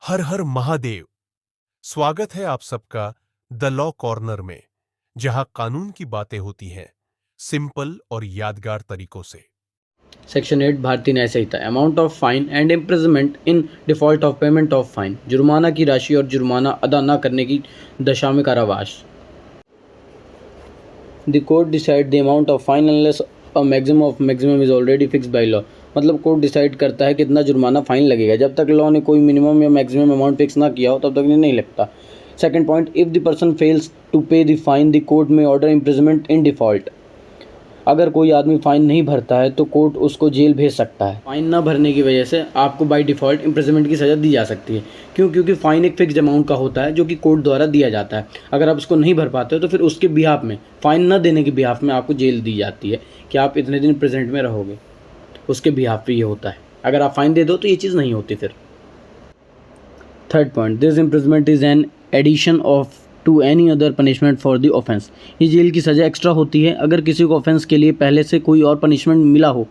हर हर महादेव। स्वागत है आप सबका द लॉ कॉर्नर में, जहां कानून की बातें होती हैं सिंपल और यादगार तरीकों से। Section 8 Bharatiya Nyaya Sanhita. Amount of fine and imprisonment in default of payment of fine. जुर्माना की राशि और जुर्माना अदा न करने की दशा में कारावास। The court decide the amount of fine unless a maximum is already fixed by law. मतलब कोर्ट डिसाइड करता है कितना जुर्माना फाइन लगेगा। जब तक लॉ ने कोई मिनिमम या मैक्सिमम अमाउंट फिक्स ना किया हो तब तक नहीं लगता। Second point, if the person fails to pay the fine the court में ऑर्डर इम्प्रिजमेंट इन डिफॉल्ट। अगर कोई आदमी फ़ाइन नहीं भरता है तो कोर्ट उसको जेल भेज सकता है। फ़ाइन ना भरने की वजह से आपको बाय डिफ़ॉल्ट इम्प्रिजनमेंट की सज़ा दी जा सकती है। क्यों? क्योंकि फ़ाइन एक फ़िक्स्ड अमाउंट का होता है जो कि कोर्ट द्वारा दिया जाता है। अगर आप उसको नहीं भर पाते हो तो फिर उसके बिहाफ में, फ़ाइन ना देने के बिहाफ में आपको जेल दी जाती है कि आप इतने दिन प्रेजेंट में रहोगे। उसके बिहाफ पे ये होता है। अगर आप फ़ाइन दे दो तो ये चीज़ नहीं होती फिर। Third point, this imprisonment is an addition of to any other punishment for the offence. ये जेल की सज़ा एक्स्ट्रा होती है। अगर किसी को ऑफेंस के लिए पहले से कोई और पनिशमेंट मिला हो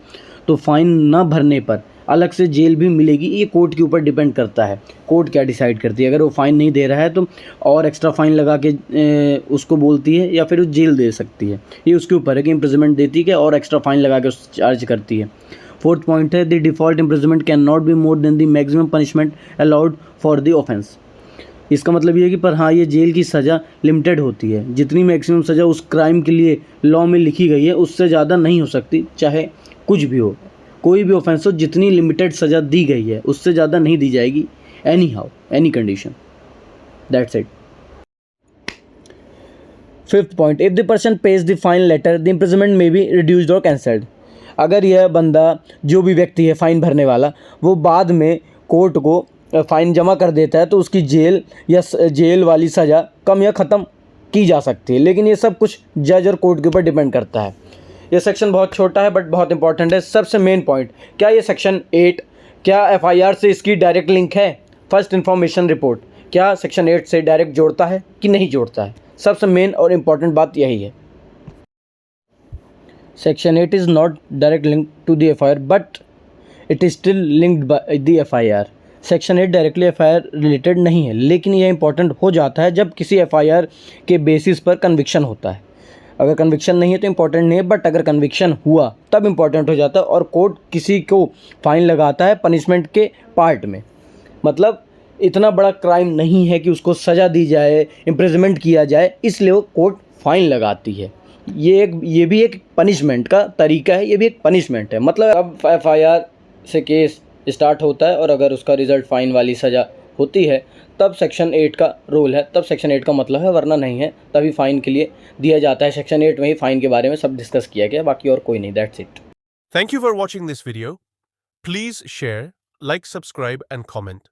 तो फाइन न भरने पर अलग से जेल भी मिलेगी। ये कोर्ट के ऊपर डिपेंड करता है, कोर्ट क्या डिसाइड करती है। अगर वो फ़ाइन नहीं दे रहा है तो और एक्स्ट्रा फ़ाइन लगा के उसको बोलती है या फिर वो जेल दे सकती है। ये उसके ऊपर है कि इम्प्रिजमेंट देती है कि और एक्स्ट्रा फ़ाइन लगा के उस चार्ज करती है। फोर्थ पॉइंट है, the default imprisonment can not be more than the maximum punishment allowed for the offence. इसका मतलब ये है कि पर हाँ, ये जेल की सज़ा लिमिटेड होती है। जितनी मैक्सिमम सज़ा उस क्राइम के लिए लॉ में लिखी गई है उससे ज़्यादा नहीं हो सकती, चाहे कुछ भी हो, कोई भी ऑफेंस हो। जितनी लिमिटेड सज़ा दी गई है उससे ज़्यादा नहीं दी जाएगी, any how, any condition. That's it. Fifth point, if the person pays the fine later the imprisonment may be reduced और कैंसल्ड। अगर यह बंदा, जो भी व्यक्ति है फ़ाइन भरने वाला, वो बाद में कोर्ट को फ़ाइन जमा कर देता है तो उसकी जेल या जेल वाली सज़ा कम या ख़त्म की जा सकती है। लेकिन ये सब कुछ जज और कोर्ट के ऊपर डिपेंड करता है। ये सेक्शन बहुत छोटा है बट बहुत इंपॉर्टेंट है। सबसे मेन पॉइंट, क्या ये सेक्शन 8, क्या एफआईआर से इसकी डायरेक्ट लिंक है? फर्स्ट इन्फॉर्मेशन रिपोर्ट क्या सेक्शन 8 से डायरेक्ट जोड़ता है कि नहीं जोड़ता है? सबसे मेन और इम्पॉर्टेंट बात यही है। Section 8 is not direct link to the FIR but it is still linked by the FIR. Section 8 directly FIR related नहीं है, लेकिन यह इंपॉर्टेंट हो जाता है जब किसी एफआईआर के बेसिस पर कन्विक्शन होता है। अगर कन्विक्शन नहीं है तो इंपॉर्टेंट नहीं है, बट अगर कन्विक्शन हुआ तब इंपॉर्टेंट हो जाता है। और कोर्ट किसी को फाइन लगाता है पनिशमेंट के पार्ट में। मतलब इतना बड़ा क्राइम नहीं है कि उसको सज़ा दी जाए, इम्प्रिजमेंट किया जाए, इसलिए वो कोर्ट फाइन लगाती है। ये भी एक पनिशमेंट का तरीका है, ये भी एक पनिशमेंट है। मतलब अब एफआईआर से केस स्टार्ट होता है और अगर उसका रिज़ल्ट फ़ाइन वाली सज़ा होती है तब सेक्शन 8 का रोल है, तब सेक्शन 8 का मतलब है, वरना नहीं है। तभी फ़ाइन के लिए दिया जाता है। सेक्शन 8 में ही फ़ाइन के बारे में सब डिस्कस किया गया, बाकी और कोई नहीं। That's it. Thank you for watching this video. Please share, like, subscribe and comment.